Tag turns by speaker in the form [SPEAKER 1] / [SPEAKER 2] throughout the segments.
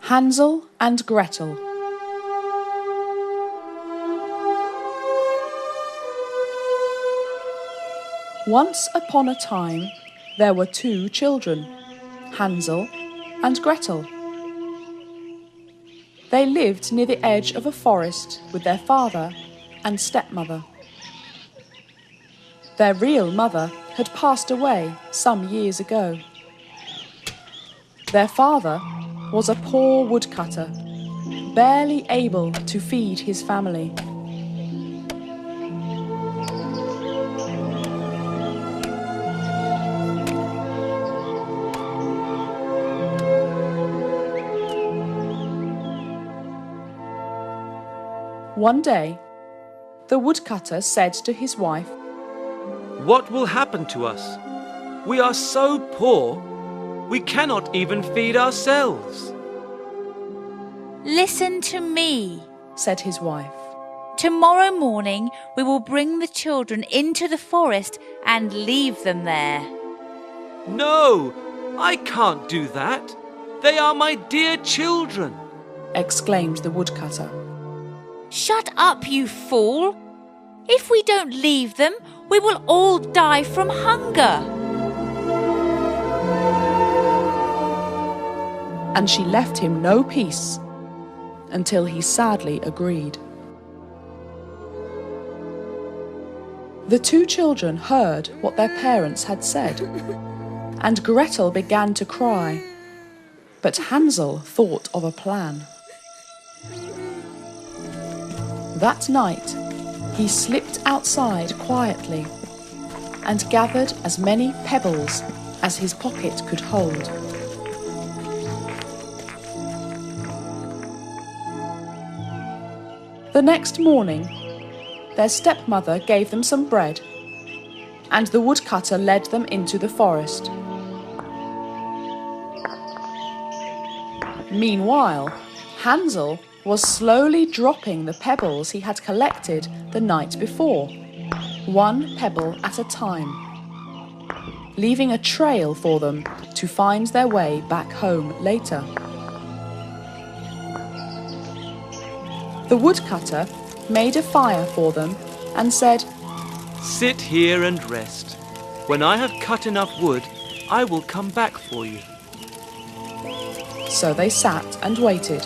[SPEAKER 1] Hansel and Gretel. Once upon a time, there were two children, Hansel and Gretel. They lived near the edge of a forest with their father and stepmother. Their real mother had passed away some years ago. Their father was a poor woodcutter, barely able to feed his family. One day, the woodcutter said to his wife,
[SPEAKER 2] "What will happen to us? We are so poor, we cannot even feed ourselves."
[SPEAKER 3] "Listen to me,"
[SPEAKER 1] said his wife.
[SPEAKER 3] "Tomorrow morning we will bring the children into the forest and leave them there."
[SPEAKER 2] "No, I can't do that. They are my dear children,"
[SPEAKER 1] exclaimed the woodcutter.
[SPEAKER 3] "Shut up, you fool! If we don't leave them, we will all die from hunger."
[SPEAKER 1] And she left him no peace until he sadly agreed. The two children heard what their parents had said, and Gretel began to cry, but Hansel thought of a plan. That night, he slipped outside quietly and gathered as many pebbles as his pocket could hold. The next morning, their stepmother gave them some bread, and the woodcutter led them into the forest. Meanwhile, Hansel was slowly dropping the pebbles he had collected the night before, one pebble at a time, leaving a trail for them to find their way back home later. The woodcutter made a fire for them and said,
[SPEAKER 2] "Sit here and rest. When I have cut enough wood, I will come back for you."
[SPEAKER 1] So they sat and waited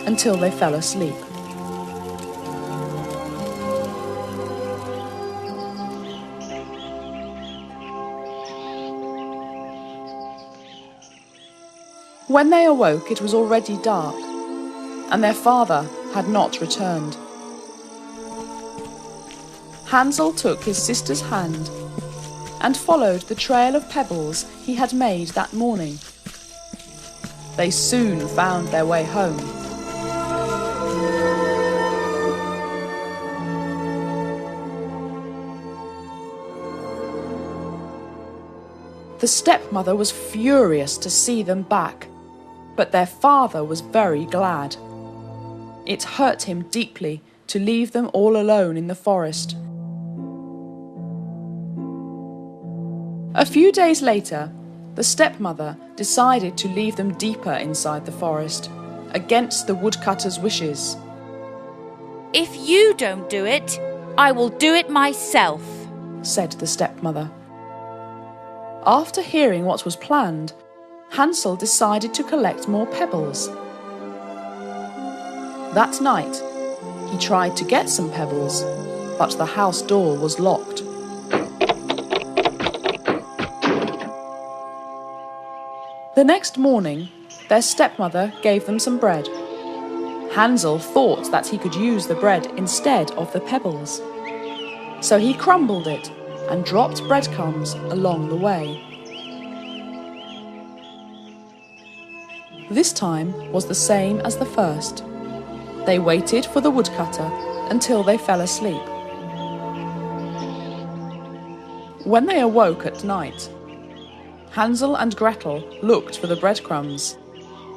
[SPEAKER 1] until they fell asleep. When they awoke, it was already dark, and their father had not returned. Hansel took his sister's hand and followed the trail of pebbles he had made that morning. They soon found their way home. The stepmother was furious to see them back, but their father was very glad. It hurt him deeply to leave them all alone in the forest. A few days later, the stepmother decided to leave them deeper inside the forest, against the woodcutter's wishes.
[SPEAKER 3] "If you don't do it, I will do it myself,"
[SPEAKER 1] said the stepmother. After hearing what was planned, Hansel decided to collect more pebbles. That night, he tried to get some pebbles, but the house door was locked. The next morning, their stepmother gave them some bread. Hansel thought that he could use the bread instead of the pebbles, so he crumbled it and dropped breadcrumbs along the way. This time was the same as the first. They waited for the woodcutter until they fell asleep. When they awoke at night, Hansel and Gretel looked for the breadcrumbs,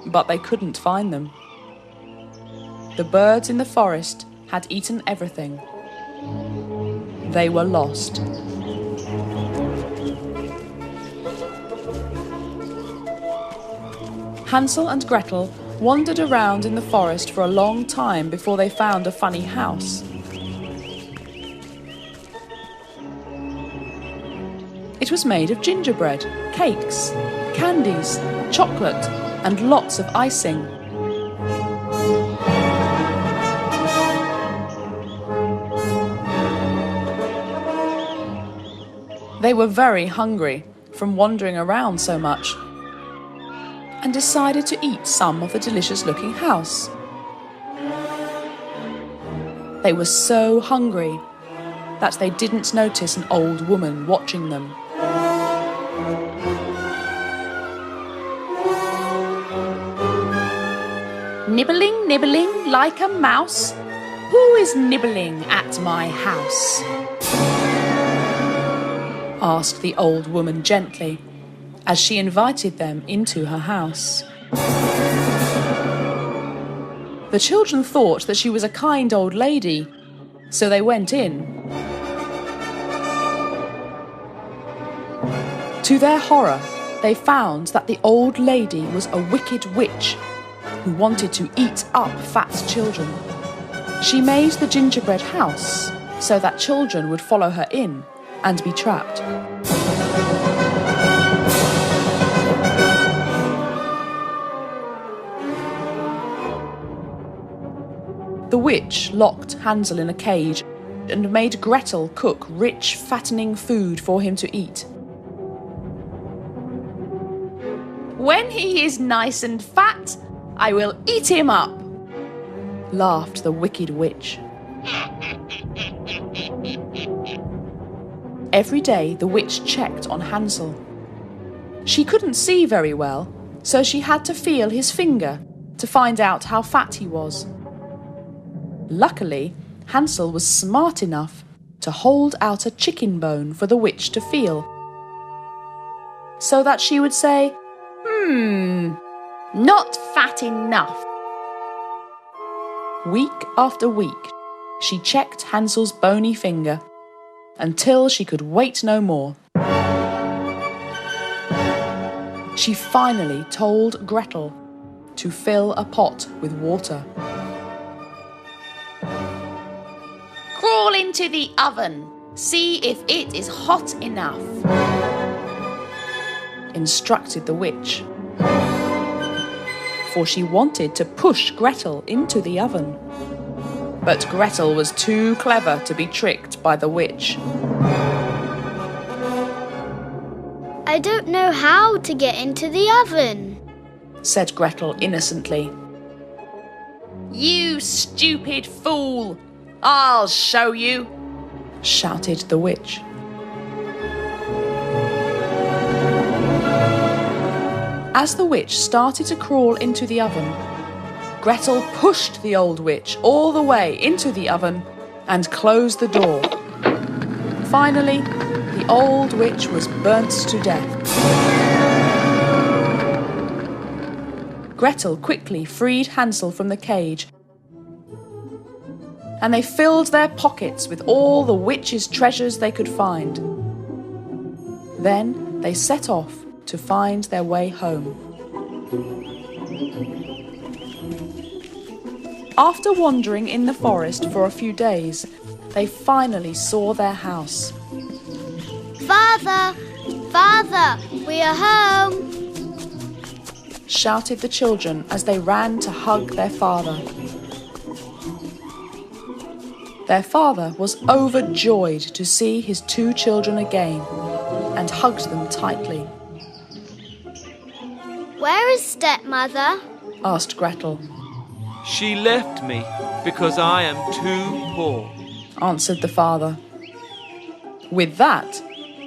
[SPEAKER 1] but they couldn't find them. The birds in the forest had eaten everything. They were lost. Hansel and Gretel wandered around in the forest for a long time before they found a funny house. It was made of gingerbread, cakes, candies, chocolate, and lots of icing. They were very hungry from wandering around so much and decided to eat some of the delicious-looking house. They were so hungry that they didn't notice an old woman watching them. "Nibbling, nibbling like a mouse? Who is nibbling at my house?" asked the old woman gently, as she invited them into her house. The children thought that she was a kind old lady, so they went in. To their horror, they found that the old lady was a wicked witch who wanted to eat up fat children. She made the gingerbread house so that children would follow her in and be trapped. The witch locked Hansel in a cage and made Gretel cook rich, fattening food for him to eat. "When he is nice and fat, I will eat him up," laughed the wicked witch. Every day the witch checked on Hansel. She couldn't see very well, so she had to feel his finger to find out how fat he was. Luckily, Hansel was smart enough to hold out a chicken bone for the witch to feel, so that she would say, "Not fat enough." Week after week, she checked Hansel's bony finger until she could wait no more. She finally told Gretel to fill a pot with water. "Crawl into the oven, see if it is hot enough," instructed the witch, for she wanted to push Gretel into the oven. But Gretel was too clever to be tricked by the witch.
[SPEAKER 4] "I don't know how to get into the oven,"
[SPEAKER 1] said Gretel innocently. "You stupid fool! I'll show you!" shouted the witch. As the witch started to crawl into the oven, Gretel pushed the old witch all the way into the oven and closed the door. Finally, the old witch was burnt to death. Gretel quickly freed Hansel from the cage, and they filled their pockets with all the witch's treasures they could find. Then they set off to find their way home. After wandering in the forest for a few days, they finally saw their house.
[SPEAKER 4] "Father! Father! We are home!"
[SPEAKER 1] shouted the children as they ran to hug their father. Their father was overjoyed to see his two children again and hugged them tightly.
[SPEAKER 4] "Where is stepmother?"
[SPEAKER 1] asked Gretel.
[SPEAKER 2] She left me because I am too poor,
[SPEAKER 1] answered the father. With that,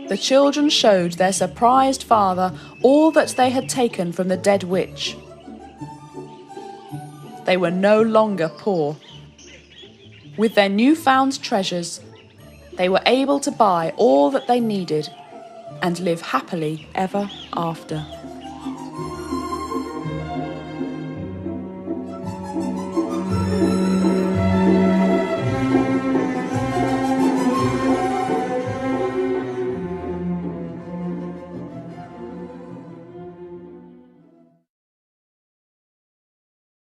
[SPEAKER 1] the children showed their surprised father all that they had taken from the dead witch. They were no longer poor. With their newfound treasures, they were able to buy all that they needed and live happily ever after.